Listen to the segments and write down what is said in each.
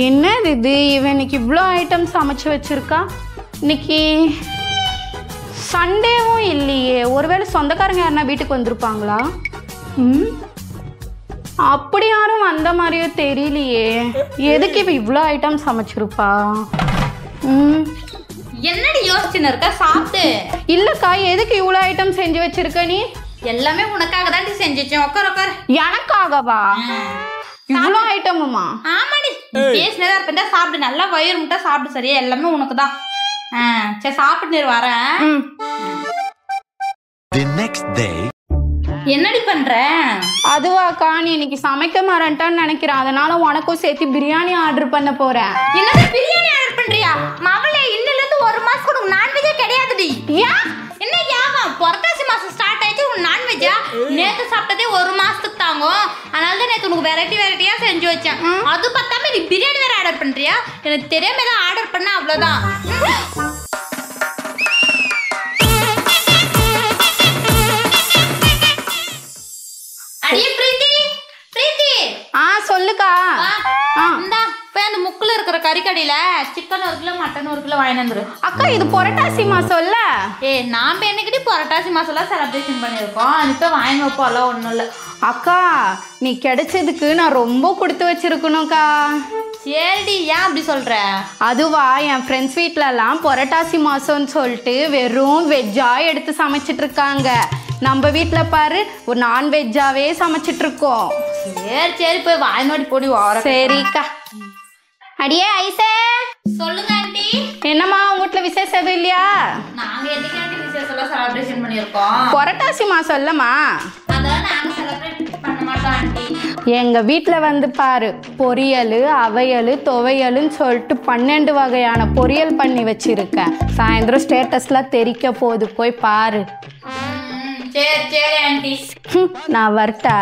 என்னது இது? இவன் இன்னைக்கு இவ்வளோ ஐட்டம் சமைச்சு வச்சிருக்கா. இன்னைக்கு சண்டேவும் இல்லையே. ஒருவேளை சொந்தக்காரங்க யாருன்னா வீட்டுக்கு வந்திருப்பாங்களா? அப்படி யாரும் வந்த மாதிரியோ தெரியலையே. எதுக்கு இவ இவ்வளோ ஐட்டம் சமைச்சிருப்பா? என்னடி யோசிச்சுன்னு இருக்க? சாப்பிட்டு. இல்லக்கா, எதுக்கு இவ்வளோ ஐட்டம் செஞ்சு வச்சிருக்க நீ? எல்லாமே உனக்காக தான் செஞ்சு வச்சேன். உட்கார் உட்கார். எனக்காகவா? இவ்வளோ ஐட்டமுமா? ஆமாடி, பேசினதா இருப்பா. சாப்பிடு, நல்லா வயிறு முட்டை சாப்பிடு. சரியா, எல்லாமே உனக்கு தான். சரி சாப்பிட்டு வரேன். என்னடி பண்ற? அதுவாக்கா, நீ இன்னைக்கு சமைக்க மாறேன்ட்டான்னு நினைக்கிறேன். அதனால உனக்கும் சேர்த்து பிரியாணி ஆர்டர் பண்ண போறேன். என்னது பிரியாணி ஆர்டர் பண்றியா? மகளே, இன்னில இருந்து ஒரு மாசம் கூட நான்வெஜ்ஜே கிடையாதுடி. ஏன்? என்ன யாகம்? புரட்டாசி மாசம் ஸ்டார்ட் ஆயிடுச்சு, உனக்கு நான்வெஜ்ஜா? நேத்து சாப்பிட்டதே ஒரு மாசத்துக்கு தாங்கும். அதனால தான் நேத்து உனக்கு வெரைட்டியா செஞ்சு வச்சேன். அது பத்தாம நீ பிரியாணி வேற ஆர்டர் பண்றியா? எனக்கு தெரியாம ஏதாவது ஆர்டர் பண்ணா அவ்வளவுதான். அடியே பிரீத்தி, பிரீத்தி. சொல்லுக்கா. இந்தா போய் அந்த முக்குல இருக்கிற கறிக்கடையில சிக்கன் 1 கிலோ மட்டன் 1 கிலோ வாங்கி வந்துரு. அக்கா, இது புரட்டாசி மாசம் இல்ல? நாம என்னைக்கிட்ட புரட்டாசி மாசம்லாம் செலிப்ரேஷன் பண்ணியிருக்கோம். இப்போ வாங்கி வைப்போம்லாம் ஒன்றும் இல்லை. அக்கா, நீ கிடைச்சதுக்கு நான் ரொம்ப கொடுத்து வச்சிருக்கணும்க்கா. சரிடி, ஏன் அப்படி சொல்ற? அதுவா, என் ஃப்ரெண்ட்ஸ் வீட்டிலலாம் புரட்டாசி மாசம்னு சொல்லிட்டு வெறும் வெஜ்ஜா எடுத்து சமைச்சிட்டு இருக்காங்க. நம்ம வீட்டில் பாரு, ஒரு நான்வெஜ்ஜாவே சமைச்சிட்டு இருக்கோம். சரி போய் வாய்நாடி போடி வர. சரிக்கா. அடியே ஐசே. சொல்லுங்க ஆண்டி. என்னம்மா, உங்க வீட்டில் விசேஷம் எதுவும் இல்லையா? நாங்க எதுக்கு ஆண்டி விசேஷம்லாம் செலிப்ரேஷன் பண்ணியிருக்கோம்? புரட்டாசி மாசம் இல்லம்மா. அதெல்லாம் நாங்க செலிப்ரேட் பண்ண மாட்டோம் ஆண்டி. எங்க வீட்டில் வந்து பாரு, பொரியல், அவையல், துவையல்னு சொல்லிட்டு 12 வகையான பொரியல் பண்ணி வச்சிருக்கேன். சாயந்தரம் ஸ்டேட்டஸ்லாம் தெரிக்க போகுது, போய் பாரு. சரி ஆண்டி. நான் வரட்டா?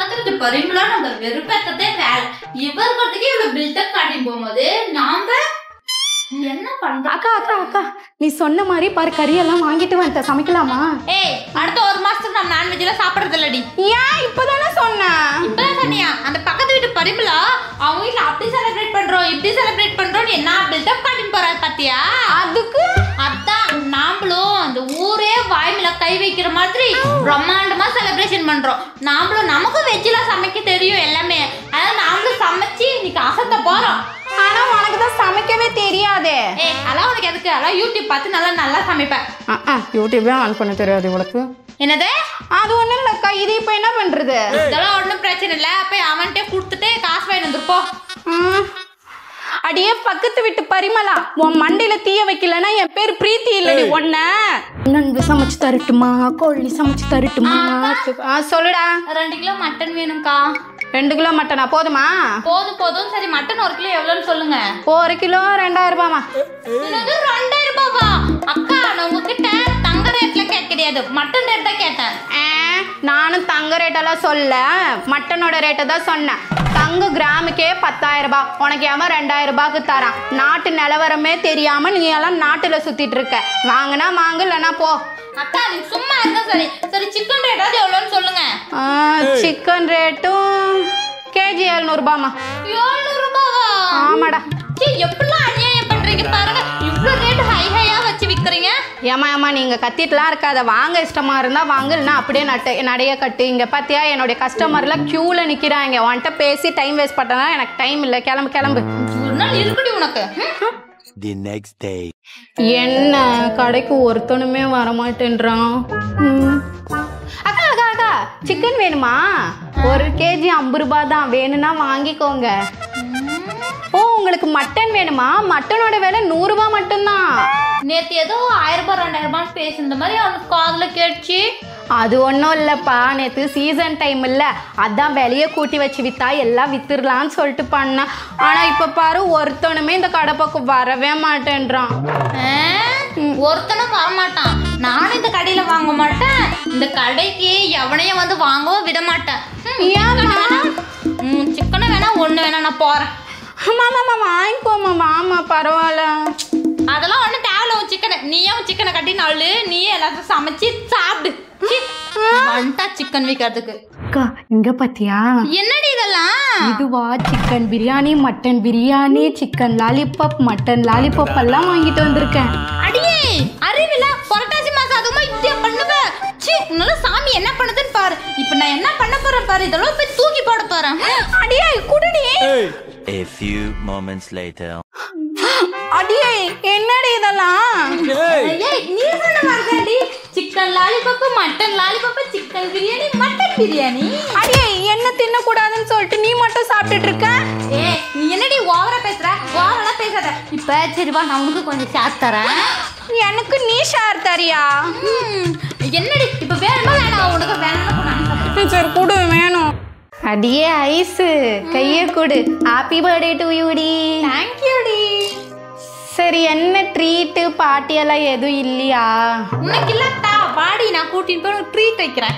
பக்கத்துல பரிமளா நம்ம வெறுப்பேத்ததே வேலை. இவர்களுக்கு இவ்வளவு பில்டப் காட்டி போகும்போது நாம என்ன பண்றோம்? அக்கா அக்கா அக்கா, நீ சொன்ன மாதிரி பாரு, கறியெல்லாம் வாங்கிட்டு வந்துட்ட. சமைக்கலாமா? அடுத்த ஒரு மாசத்துக்கு நம்ம நான்வெஜ் எல்லாம் சாப்பிடறது இல்லடி. ஏன்? இப்பதானே சொன்னேன். இப்பதான் சொன்னியா? அந்த பக்கத்து வீட்டு பரிமளா அவங்க வீட்டுல அப்படி செலிப்ரேட் பண்றோம், இப்படி செலிப்ரேட் பண்றோம், என்ன பில்டப் காட்டின்னு போறாரு பாத்தியா? அதுக்கு அதான் நாமளும் அந்த ஊரே வாய்மையில கை வைக்கிற மாதிரி பிரம்மாண்டமா செலிப்ரேஷன் பண்றோம். நாமளும் நமக்கும் வெஜ்ஜெல்லாம் சமைக்க தெரியும் எல்லாமே. அதாவது நாமளும் சமைச்சு இன்னைக்கு அசத்த போறோம். ஆனா உனக்கு தான் சமைக்கவே தெரியாதே. அதெல்லாம் உனக்கு எதுக்கு? அதெல்லாம் யூடியூப் பார்த்து நல்லா சமைப்பேன். யூடியூபே ஆன் பண்ண தெரியாது உனக்கு? என்னது? அது ஒண்ணும் இல்லக்கா. இது இப்ப என்ன பண்றது? இதெல்லாம் ஒன்றும் பிரச்சனை இல்லை. போய் அவன்கிட்ட கொடுத்துட்டு காசு வாங்கி வந்துருப்போ. அடியே பக்கத்து வீட்டு பரிமளா, உன் மண்டையில தீய வைக்கலன்னா என் பேர் பிரீத்தி இல்லடி. ஒன்ன நண்டு சமைச்சு தரட்டுமா, கோழி சமைச்சு தரட்டுமா? சொல்லுடா. 2 கிலோ மட்டன் வேணும்க்கா. 2 கிலோ மட்டனா? போதுமா? போதும். சரி, மட்டன் 1 கிலோ எவ்வளோன்னு சொல்லுங்க. 1 கிலோ 2000 ரூபாமா? 2000 ரூபாவா? அக்கா, நான் உங்ககிட்ட தங்க ரேட்ல கிடையாது, மட்டன் ரேட் தான் கேட்டேன். நானும் தங்க ரேட்டெல்லாம் சொல்ல, மட்டனோட ரேட்டை தான் சொன்னேன். தங்க கிராமுக்கே 10000 ரூபாய். உனக்கு எவன் 2000 ரூபாய்க்கு தரான்? நாட்டு நிலவரமே தெரியாம நீ எல்லாம் நாட்டுல சுத்திட்டு இருக்க. வாங்கினா வாங்க, இல்லைன்னா போ. அக்கா, நீ சும்மா இருந்தா சரி. சிக்கன் ரேட்டாவது எவ்வளோன்னு சொல்லுங்க. சிக்கன் ரேட்டும் கேஜி 700 ரூபாமா? 700 ரூபாவா? ஆமாடா. எப்படிலாம் அநியாயம் பண்றீங்க பாருங்க. இவ்வளோ ரேட் ஹையா வச்சு விற்கிறீங்க. ஏமா நீங்க கத்திட்டுலாம் இருக்காத. வாங்க, இஷ்டமா இருந்தா வாங்க, இல்லைன்னா அப்படியே நடைய கட்டு. இங்க பாத்தியா, என்னுடைய கஸ்டமர்லாம் கியூல நிக்கிறாங்க. உன்கிட்ட பேசி டைம் வேஸ்ட் பண்ணா எனக்கு டைம் இல்லை. கிளம்பு. ஒரு நாள் இருக்குடி உனக்கு. The next day. என்ன கடைக்கு ஒருத்தனுமே வரமாட்டேன்றான். அக்கா அக்கா அக்கா, சிக்கன் வேணுமா? 1 கேஜி 50 ரூபாய் தான். வேணும்னா வாங்கிக்கோங்க. உங்களுக்கு மட்டன் வேணுமா? மட்டனோட விலை 100 ரூபாய் மட்டும்தான். நேற்று ஏதோ 1000 ரூபாய் 2000 ரூபான்னு பேசுன மாதிரி அவனுக்கு காதுல கேட்டுச்சு. அது ஒன்றும் இல்லைப்பா, நேற்று சீசன் டைம் இல்லை, அதான் விலையை கூட்டி வச்சு விற்றா எல்லாம் விற்றுடலான்னு சொல்லிட்டு பண்ணேன். ஆனால் இப்போ பாரு, ஒருத்தனுமே இந்த கடை பக்கம் வரவே மாட்டேன்றான். ஒருத்தனும் வரமாட்டான். நானும் இந்த கடையில் வாங்க மாட்டேன். இந்த கடைக்கு எவனையும் வந்து வாங்கவும் விட மாட்டேன். சிக்கனை வேணா ஒன்று வேணா, நான் போகிறேன். ஆமாம்மா வாங்கிக்கோமா. மாமா பரவாயில்ல. அதெல்லாம் ஒன்றும் தேவையில்ல. உன் சிக்கனை நீயே சிக்கனை கட்டி நாள் நீயே எல்லாத்தையும் சமைச்சு சாப்பிடு. வந்துட்டா சிக்கன் விற்கிறதுக்கு. அக்கா இங்க பாத்தியா? என்னடி இதெல்லாம்? இதுவா chicken biryani, mutton biryani, chicken lollipop, mutton lollipop எல்லாம் வாங்கிட்டு வந்திருக்கேன். அடியே அறிவில புரட்டாசி மாசம் அதுமா இப்படியே பண்ணுவ? ச்சீ, உன்னால சாமி என்ன பண்ணுதுன்னு பாரு. இப்போ நான் என்ன பண்ண போறேன் பாரு. இதெல்லாம் போய் தூக்கி போட போறேன். அடியே குடுடி. A few moments later. அடியே என்னடி இதெல்லாம்? ஏய் நீ சொன்ன மாதிரிடி. Chicken lollipop, mutton lollipop, chicken biryani, mutton biryani. அடியே என்ன தின்ன கூடாதுன்னு சொல்லிட்டு நீ மட்டும் சாப்பிட்டுட்டு இருக்க? ஏய் நீ என்னடி ஓவரா பேசுற? ஓவரா பேசாத. இப்ப சரி வா நான் உனக்கு கொஞ்சம் ஷேர் தரேன். எனக்கு நீ ஷேர் தரியா? என்னடி இப்ப வேணுமா வேணாம்? உனக்கு வேணாம். சரி குடு, வேணும். அடியே ஐஸ் கையை கொடு. ஹாப்பி பர்த்டே டு யூ டி. தேங்க் யூ டி. சரி என்ன ட்ரீட்டு பார்ட்டி எல்லாம் எதுவும் இல்லையா? உனக்கு இல்லட்டா வாடி நான் கூட்டிட்டு போய் உனக்கு ட்ரீட் வைக்கிறேன்.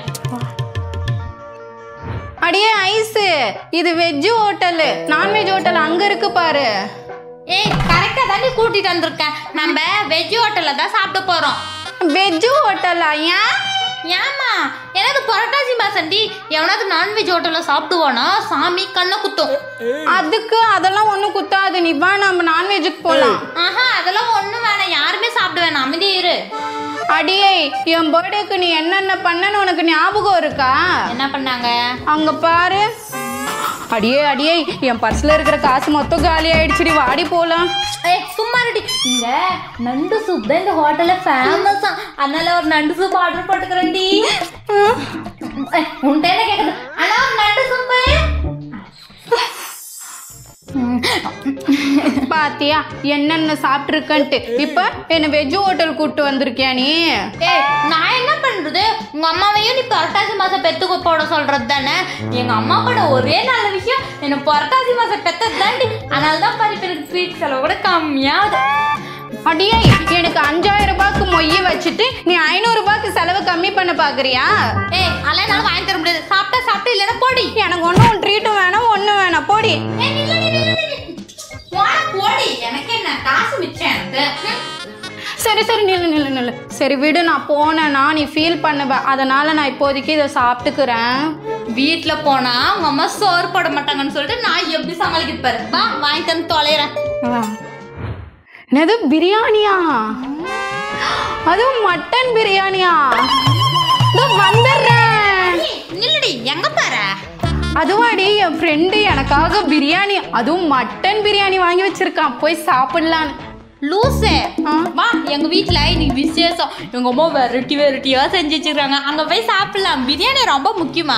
அடியே ஐஸ் இது வெஜ் ஹோட்டலு, நான்வெஜ் ஹோட்டல் அங்க இருக்கு பாரு. ஏய் கரெக்டா தாண்டி கூட்டிட்டு வந்திருக்கேன். நம்ம வெஜ் ஹோட்டல்ல தான் சாப்பிட போறோம். வெஜ் ஹோட்டலா? ஏன்? ஏமா எனக்கு புரட்டாசி மாசண்டி எவனாவது நான்வெஜ் ஹோட்டல்ல சாப்பிடுவானா சாமி கண்ணை குத்தும். அதுக்கு அதெல்லாம் ஒன்றும் குத்தாது. நீ வா நம்ம நான்வெஜ்ஜுக்கு போகலாம். ஆஹா அதெல்லாம் ஒன்றும் வேணாம். யாருமே சாப்பிட வேணாம். அமைதியா இரு. அடியே என் பர்த்டேக்கு நீ என்னென்ன பண்ணன்னு உனக்கு ஞாபகம் இருக்கா? என்ன பண்ணாங்க? அங்க பாரு. அடியே அடியே என் பர்ஸ்ல இருக்கிற காசு மொத்தம் காலி ஆயிடுச்சுடி, வாடி போலாம். ஏய் சும்மா ரெடி. இங்க நண்டு சூப் தான் இந்த ஹோட்டல்ல ஃபேமஸா. அதனால ஒரு நண்டு சூப் ஆர்டர் போட்டுக்கிறேன்டி. உன்ட்ட என்ன கேக்குது? அண்ணா ஒரு நண்டு சூப். பாத்தியா என்னென்ன சாப்பிட்டுருக்கன்ட்டு. இப்ப என்ன வெஜ் ஹோட்டல் கூப்பிட்டு வந்திருக்கியா நீ? ஏய் நான் என்ன பண்றது? உங்க அம்மாவையும் நீ புரட்டாசி மாசம் பெத்துக்க போட சொல்றது தானே? எங்க அம்மா கூட ஒரே நல்ல விஷயம் என்ன புரட்டாசி மாசம் பெத்தது தாண்டி. அதனால தான் பாரு எனக்கு ட்ரீட் செலவு கூட கம்மியாகுது. அடியே எனக்கு 5000 ரூபாய்க்கு மொய்ய வச்சுட்டு நீ 500 ரூபாய்க்கு செலவு கம்மி பண்ண பாக்குறியா? ஏய் அதெல்லாம் என்னால வாங்கி தர முடியாது. சாப்பிட்டா இல்லைன்னா போடி. எனக்கு ஒன்றும் ட்ரீட்டும் வேணாம் ஒன்றும் வேணாம், போடி. போடி. எனக்கு என்ன காசு மிச்சம் எனக்கு. சரி சரி நில்லு நில்லு நில்லு. சரி விடு, நான் போனேன்னா நீ ஃபீல் பண்ணுவேன். அதனால நான் இப்போதைக்கு இதை சாப்பிட்டுக்கிறேன். வீட்டுல போனா உங்க அம்மா சோறு போட மாட்டாங்கன்னு சொல்லிட்டு நான் எப்படி சமாளிக்கிட்டு பாரு. வா வாங்கி தந்து தொலைறேன். என்னது பிரியாணியா? அதுவும் மட்டன் பிரியாணியா? வந்துடுறேன். நில்லடி எங்க பாரு. அதுவாடி என் ஃப்ரெண்டு எனக்காக பிரியாணி, அதுவும் மட்டன் பிரியாணி வாங்கி வச்சிருக்கான், போய் சாப்பிடலான்னு. லூசே வா எங்க வீட்டுல இன்னைக்கு விசேஷம். எங்க அம்மா வெரைட்டியா செஞ்சு வச்சிருக்காங்க. அங்க போய் சாப்பிடலாம். பிரியாணி ரொம்ப முக்கியமா?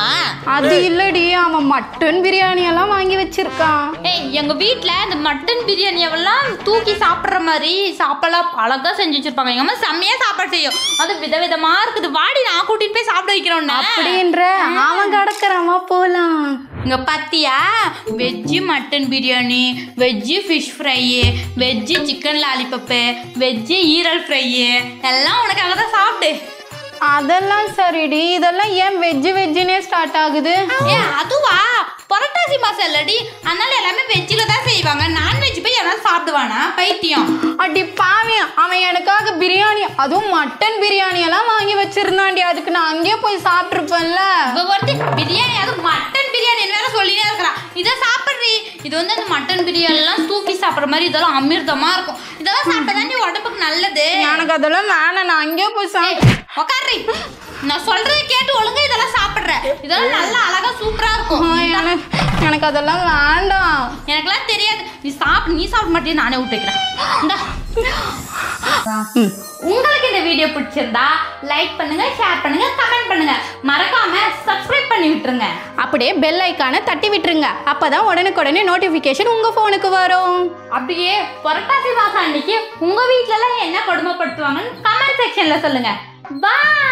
அது இல்லடி, அவன் மட்டன் பிரியாணி எல்லாம் வாங்கி வச்சிருக்கான். ஏய் எங்க வீட்டுல இந்த மட்டன் பிரியாணி எல்லாம் தூக்கி சாப்பிடுற மாதிரி சாப்பாடுலாம் அழகா செஞ்சு வச்சிருப்பாங்க. எங்க அம்மா செம்மையா சாப்பாடு செய்யும். அது விதவிதமா இருக்குது. வாடி நான் கூட்டிட்டு போய் சாப்பிட வைக்கிறோம். அப்படின்ற அவன் கிடக்குறாமா, போலாம். இங்க பாத்தியா veg mutton biryani, veg fish fry, veg chicken lollipop, veg ஈரல் ஃப்ரை எல்லாம் உனக்காக தான். சாப்பிடு. அதெல்லாம் சரிடி, இதெல்லாம் ஏன் வெஜ்ஜுன்னே ஸ்டார்ட் ஆகுது? ஏன் அதுவா புரட்டாசி மாசம் இல்லடி, அதனால எல்லாமே வெஜ்ஜில் தான் செய்வாங்க. நான்வெஜ் போய் யாராவது சாப்பிடுவானா? பைத்தியம். அடி பாவி, அவன் எனக்காக பிரியாணி, அதுவும் மட்டன் பிரியாணி எல்லாம் வாங்கி வச்சிருந்தாண்டி. அதுக்கு நான் அங்கேயே போய் சாப்பிட்டுருப்பேன்ல. பிரியாணி அதுவும் மட்டன் பிரியாணி வேற சொல்லிட்டே இருக்கிறான். இதை சாப்பிட்றீ. இது வந்து அந்த மட்டன் பிரியாணி எல்லாம் தூக்கி சாப்பிட்ற மாதிரி இதெல்லாம் அமிர்தமா இருக்கும். இதெல்லாம் சாப்பிட்டா நீ உடம்புக்கு நல்லது. எனக்கு அதெல்லாம் வேணாம், நான் அங்கேயே போய் உக்காரி. நான் சொல்றதை கேட்டு ஒழுங்கா இதெல்லாம் சாப்பிடுற. இதெல்லாம் நல்லா அழகா சூப்பரா இருக்கும். எனக்கு அதெல்லாம் வேண்டாம். எனக்குலாம் தெரியாது. நீ சாப்பிட மாட்டேன், நானே விட்டு வைக்கிறேன். உங்களுக்கு இந்த வீடியோ பிடிச்சிருந்தா லைக் பண்ணுங்க, ஷேர் பண்ணுங்க, கமெண்ட் பண்ணுங்க. மறக்காம சப்ஸ்கிரைப் பண்ணி விட்டுருங்க. அப்படியே பெல் ஐக்கானை தட்டி விட்டுருங்க. அப்பதான் உடனுக்குடனே நோட்டிபிகேஷன் உங்க போனுக்கு வரும். அப்படியே புரட்டாசி மாசம் அன்னைக்கு உங்க வீட்டுல எல்லாம் என்ன கொடுமைப்படுத்துவாங்கன்னு கமெண்ட் செக்ஷன்ல சொல்லுங்க. பாய்.